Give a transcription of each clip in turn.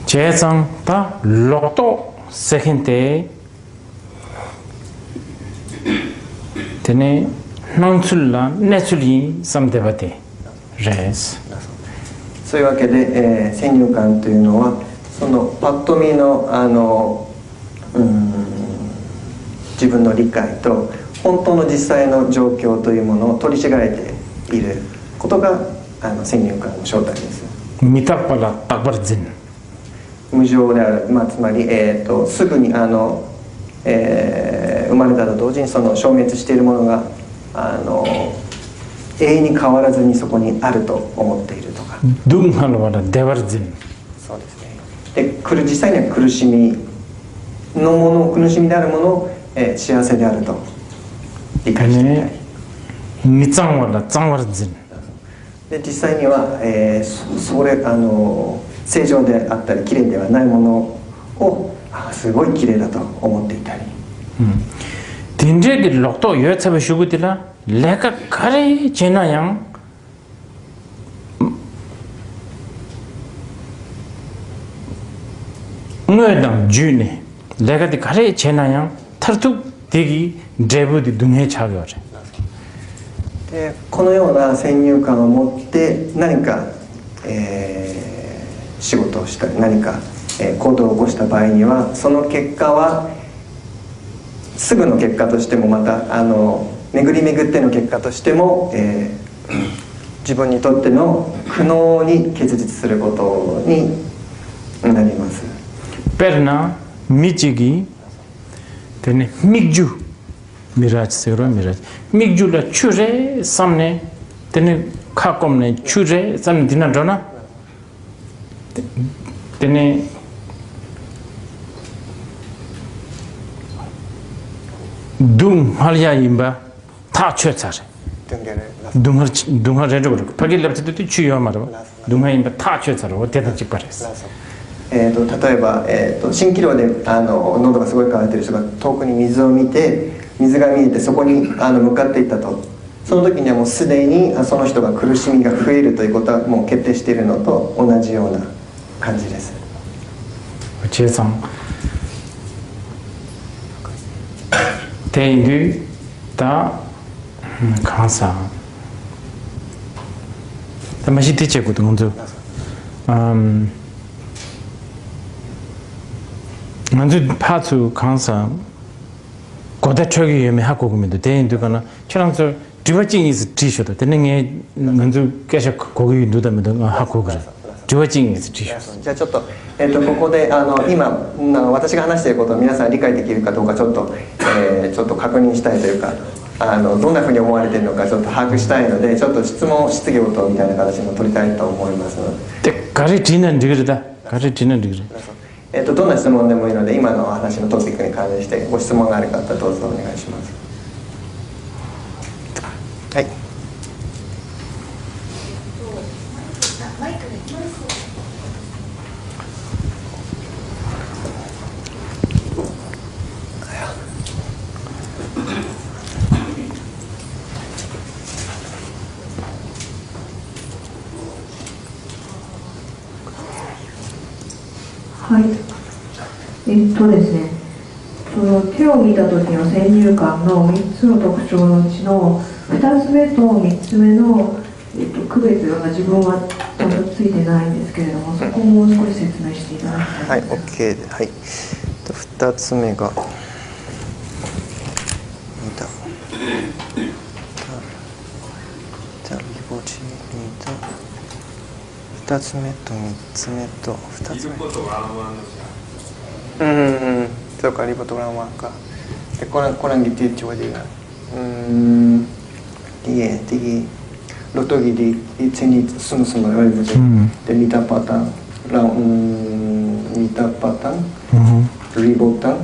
제상 다 로또 세컨데 테네 넌출라 내출이 삼데바데 레스 そういうわけで、先入観というのはそのパッと見の自分の理解と本当の実際の状況というものを取り違えていることが先入観の正体です。ミタパラタバルジン無常である、つまり、すぐに生まれたと同時にその消滅しているものが永遠に変わらずにそこにあると思っているとか。ドゥンハロワラデバルジン。そうですね。で、実際には苦しみのもの、苦しみであるものを、幸せであると理解していたり。ミツァンワラツァンワラジン。で、実際には、それ正常であったり綺麗ではないものをすごい綺麗だと思っていたり。デンジェギロトヨエツァベシュグティラレカカレチェナヤンノエダンジュネレカディカレチェナヤンタルトデギデブディドゥンヘチャギョレ。で、このような先入観を持って何か、仕事をしたり何か、行動を起こした場合にはその結果はすぐの結果としてもまた巡り巡っての結果としても、自分にとっての苦悩に結実することになります。ペルナミチギテネミグジュミラチセロミラチミグジュラチュレサムネテネカコムネチュレサムディナドナテネドゥンハリアインバタチュツァレドゥンハレログパギラプテテチュヨマロドゥンハインバタチュツァロテタチパレス。例えば、蜃気楼で喉がすごい乾いてる人が遠くに水を見て水が見えてそこに向かっていったと、その時にはもうすでにその人が苦しみが増えるということはもう決定しているのと同じような感じです。チェさんテイルダカンサーマシティチェクトンズnanzu patsu kansa goda chogi yeme hakogumido den dukana chirangso diwajing is t-shirt tenenge nanzu kesha kogi dudamido hakogure diwajing is t-shirt。 じゃあちょっと、ここで今私が話していることを皆さん理解できるかどうかちょっと確認したいというかどんなふうに思われているのかちょっと把握したいのでちょっと質疑応答みたいな形も取りたいと思いますので。でガリティナンディグルだガリティナンディグル。どんな質問でもいいので今の話のトピックに関連してご質問がある方どうぞお願いします。はい。はい。ですね、その手を見た時の先入観の3つの特徴のうちの2つ目と3つ目の、区別が自分はちゃんとついてないんですけれども、そこをもう少し説明していただきたいです。はい、OK で、はい。2つ目が2つ目と3つ目と2つ目そうかリボとランワンかでこれgitu coba juga di loto di sini semua dan minta patang ribotang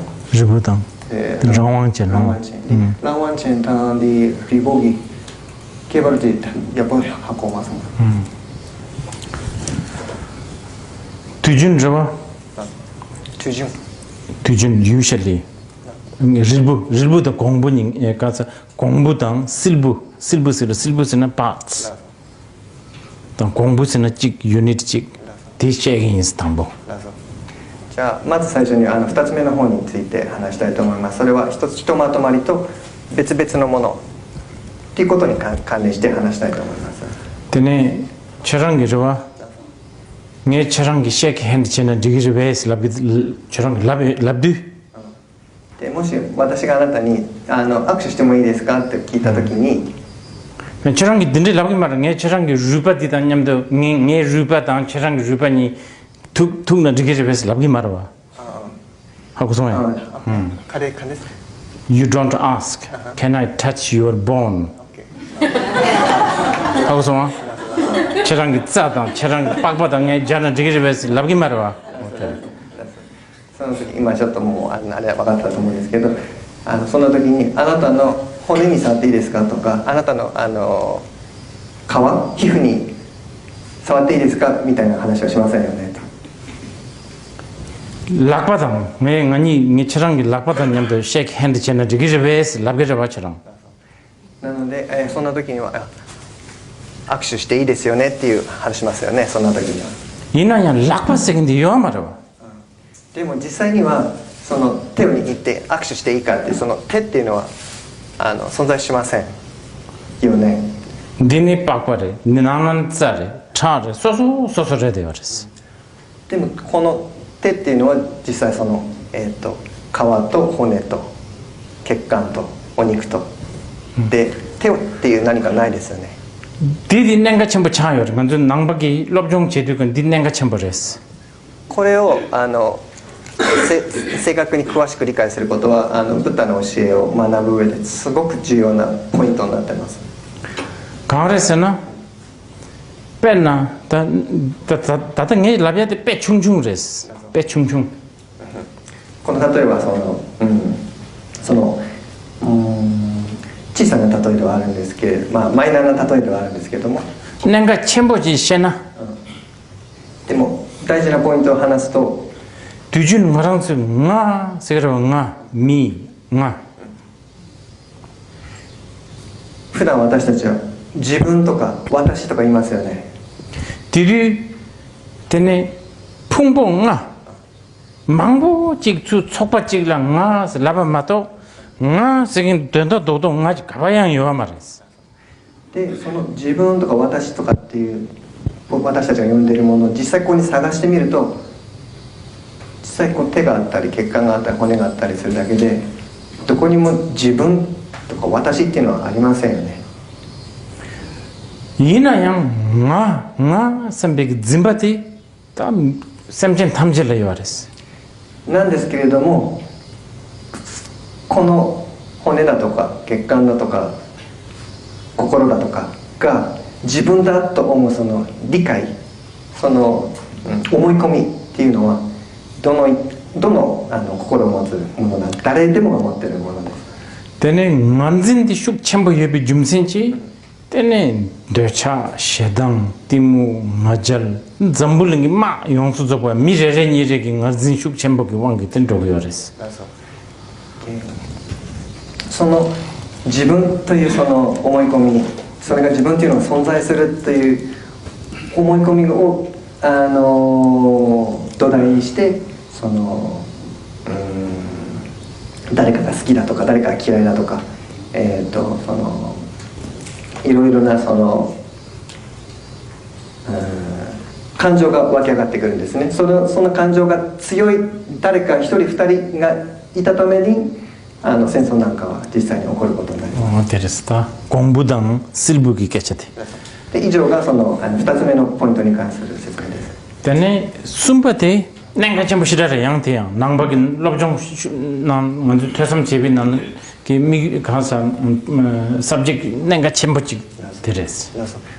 랑완첸 디 리보기 개발지 야보 하고 와서 투준 저거 투준 usually ril부도 공부닝 가서 공부당 실부스는 parts 또 공부스는 직 유닛 직 디셰긴스 담보 じゃあまず最初に2つ目の方について話したいと思います。それはひとまとまりと別々のものっていうことに関連して話したいと思います。 근데 저런 게 좋아. 내 저런 게 쉐이크 핸드 채널 디기즈 베이스 저런 랍두. でもし私があなたに握手してもいいですかって聞いたときに、 저런 게 딘데 랍기 말은 내 저런 게 루바디다 냠도 내 루바다 저런 게 루바니 툭툭나 디기즈 베이스 랍기 말아. 하고 소해. You don't ask. Can I touch your bone? 하고 소해. 저런 게 짜다. 저런 게 빡빡다. 내 저런 디기즈 베이스 랍기 말아. その時今ちょっともうあれは分かったと思うんですけど、その時にあなたの骨に触っていいですかとか、あなたの皮膚に触っていいですかみたいな話はしませんよねと。 락바당 내 아니 저런 게 락바당 냠도 쉐이크 핸드 채널 디기즈 베이스 랍게 잡아처럼. なので、そんな時には握手していいですよねっていう話しますよね。そんな時には。 이나야 락바색인데 요 말아. でも実際にはその手を握って握手していいかってその手っていうのは存在しませんよね。 디니 빡바레 니나난 짜레 차레 소소레 되어졌어. でもこの手っていうのは実際その皮と骨と血管とお肉とで手っていう何かないですよね。 디디 냉가 첨부 차요. 먼저 낭박이 럽종 제도건 디 냉가 첨부레스. これを正確に詳しく理解することはブッダの教えを学ぶ上ですごく重要なポイントになっています。 가을에서는 빼나 다다 게 라비아데 빼 충충레스. 빼 충충. この例えば小さな例えではあるんですけれど、マイナーな例えではあるんですけれども、 냉가 첨부지 셰나. でも大事なポイントを話すと 두준 마랑스 nga 세그러 nga 미 nga. 普段私たちは自分とか私とか言いますよね。 디리 테네 풍봉 nga. 망보 찍주 촉바 찍랑 nga 라바마도 nga 세긴 된다 도도 nga 가봐야 요아 말했어. でその自分とか私とかっていう私たちが呼んでいるものを実際ここに探してみると実際こう手があったり血管があったり骨があったりするだけでどこにも自分とか私っていうのはありませんよね。 이나양 nga 삼백 짐바티 땀 샘젠 탐질래 요아레스. なんですけれどもこの骨だとか血管だとか心だとかが自分だと思うその理解その思い込みっていうのはどの心を持つものな誰でもが持っているものです。 테네 만진디 슉 첨부 예비 줌센치 테네 데차 셰당 티무 마잘 잠불링이 마 용수저고 미제레니 예제기 나진 슉 첨부기 왕기 텐도요레스. その自分というその思い込みそれが自分というのが存在するという思い込みを土台にしてその誰かが好きだとか誰かが嫌いだとかそのいろいろなその感情が湧き上がってくるんですね。その感情が強い誰か一人二人がいたために戦争なんかは実際に起こることになります。 테레스타 공부당 실부기 깨체테. で以上がその2つ目のポイントに関する説明です。 테네 숨바테 냉가 첨부 시라레 양태양 낭박인 럽종 난 먼저 퇴섬 제비는 미 가사 subject 냉가 첨부지 테레스.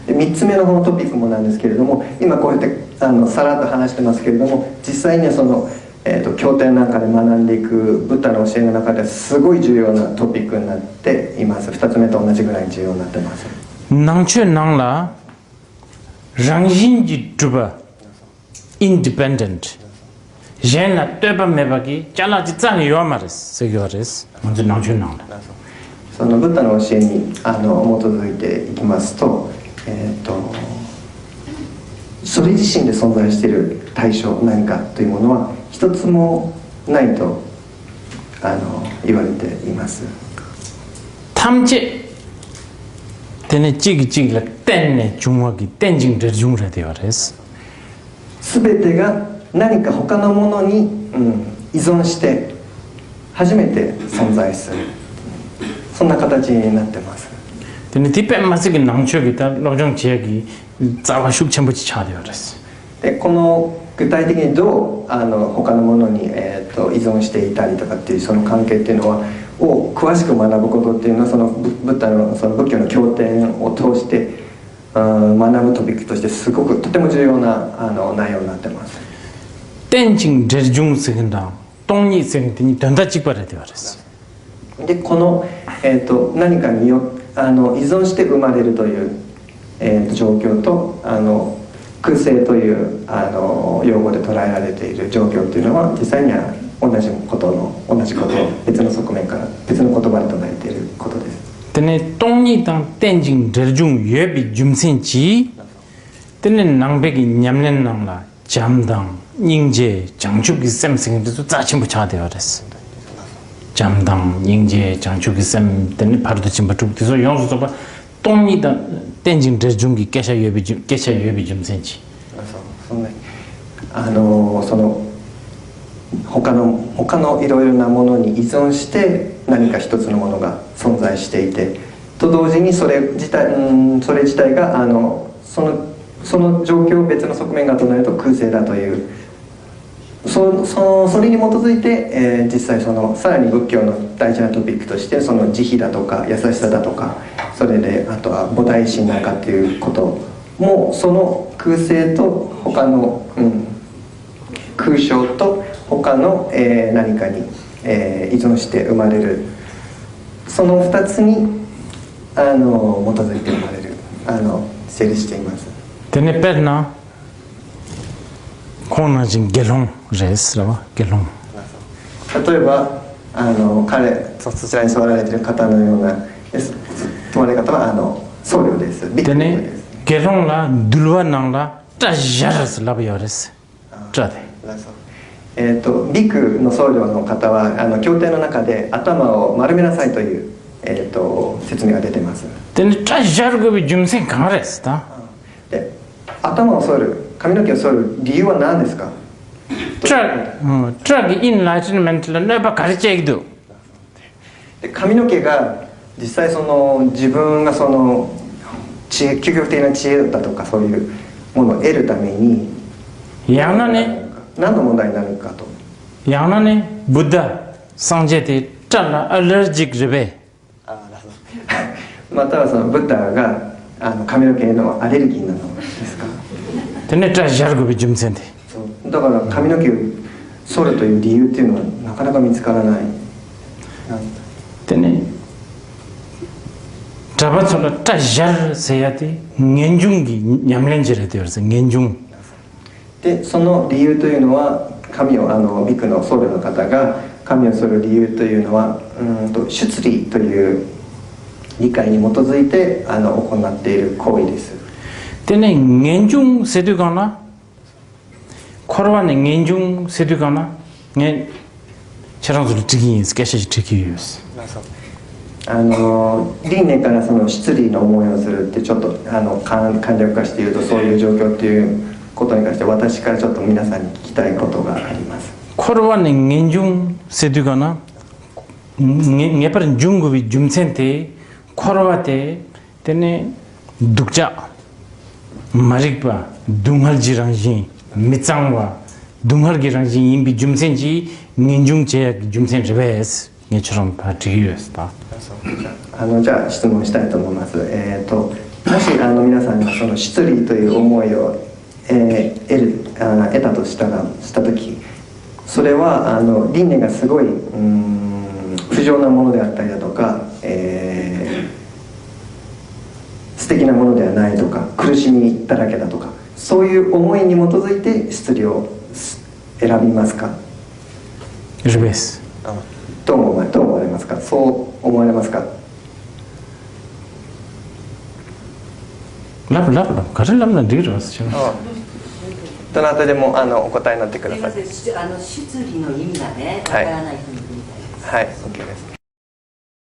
で3つ目のこのトピックもなんですけれども今こうやってさらっと話してますけれども実際にはその経典なんかで学んでいくブッダの教えの中ですごい重要なトピックになっています。2つ目と同じぐらい重要になってます。 낭추 낭라 랑진지 두바 independent 젠나 떼바 메바기 잘라지 짱이 요마레스 세교레스 먼저 낭추 낭라. そのブッダの教えに基づいていきますと、それ自身で存在している対象何かというものは一つもないと言われています。탐지 되네 찌기찌기라 땡네 중화기 땡징들 중라되어레스 全てが何か他のものに、依存して初めて存在する、そんな形になってます。 되네 디페 마스기 낭초기다 로정 지역이 자와 숙천부지 차되어레스 でこの具体的にどう他のものに、依存していたりとかっていうその関係っていうのはを詳しく学ぶことっていうのはそのブッダのその仏教の経典を通して学ぶトピックとしてすごくとても重要な内容になってます。 땡징 제중스긴다 똥이 생기니 던다직바라되어레스 でこの、何かに依存して生まれるという、状況と空性という用語で捉えられている状況っていうのは実際には同じことを別の側面から別の言葉で唱えていることです。 되네 똥이 당 땡징 제중 예비 줌센지 되네 낭백이 냠렌낭라 잠당 닝제 장축이 쌤생도 짜침부 차되어레스 잠당 닝제 장축이 쌤 되네 바로도 침바tuk돼서 영수도 봐 똥이 당 땡징 제중기 깨샤 예비 줌센지 その他のいろいろなものに依存して何か一つのものが存在していてと同時にそれ自体がその状況を別の側面が唱えると空性だというそれに基づいて、実際さらに仏教の大事なトピックとしてその慈悲だとか優しさだとかそれであとは菩提心なんかっていうこともその空性と他の、空性と他の、何かに、依存して生まれるその2つに基づいて生まれる成立しています。 되네 빼나 코나진 겔롱 레스라와 겔롱 例えばそちらに座られている方のような泊まり方は僧侶です。ビク되네 です。 겔롱라 둘와낭라 짜자르스 라비어레스 짜데 ビクの僧侶の方は経典の中で頭を丸めなさいという、説明が出てます。 되네 짜자르고비 줌생 강레스다 で頭を剃る髪の毛を剃る理由は何ですか？ 트럭 인라이트먼트를 내가 가르쳐야기도 で髪の毛が実際自分が究極的な知恵だとかそういうものを得るために 양나네 何の問題になるかと 양나네 부다 상제대 짤라 알레르직 레베 またはブッダが髪の毛へのアレルギーなのですか？ 되네 짜자르고비 줌센데 そうだから髪の毛を剃るという理由っていうのはなかなか見つからない。 되네 잡아서라 짜자르 세야디 겐중기 냠렌제레 되어서 겐중 でその理由というのはビクの僧侶の方が髪を剃る理由というのは出離という理解に基づいて行っている行為です。 되네 겐중 세두가나 코로와네 겐중 세두가나 네 저랑도 되게 스케치 되기스 輪廻から出離の思いをするってちょっと簡略化して言うとそういう状況っていうことに関して私からちょっと皆さんに聞きたいことがあります。 코로와네 겐중 세두가나 네파른 중국이 줌센테 코로와테 되네 독자 마릭바 둥할지랑지 미짱와 둥할기랑지 임비 줌센지 겐중제 줌센제베스 네처럼 파티유스다 じゃあ質問したいと思います。もし皆さんが出離という思いを、得たとした時それは輪廻がすごい不浄なものであったりだとか、素敵なものではないとか苦しみだらけだとかそういう思いに基づいて出離を選びますか？ 르베스 どう思われますか？そう思われますか？ 랍랍랍 가르랍나 디르스 どなたでもお答えになってください。すいません、出理の意味がね、わからない人もいるみたいです。はい、OK です。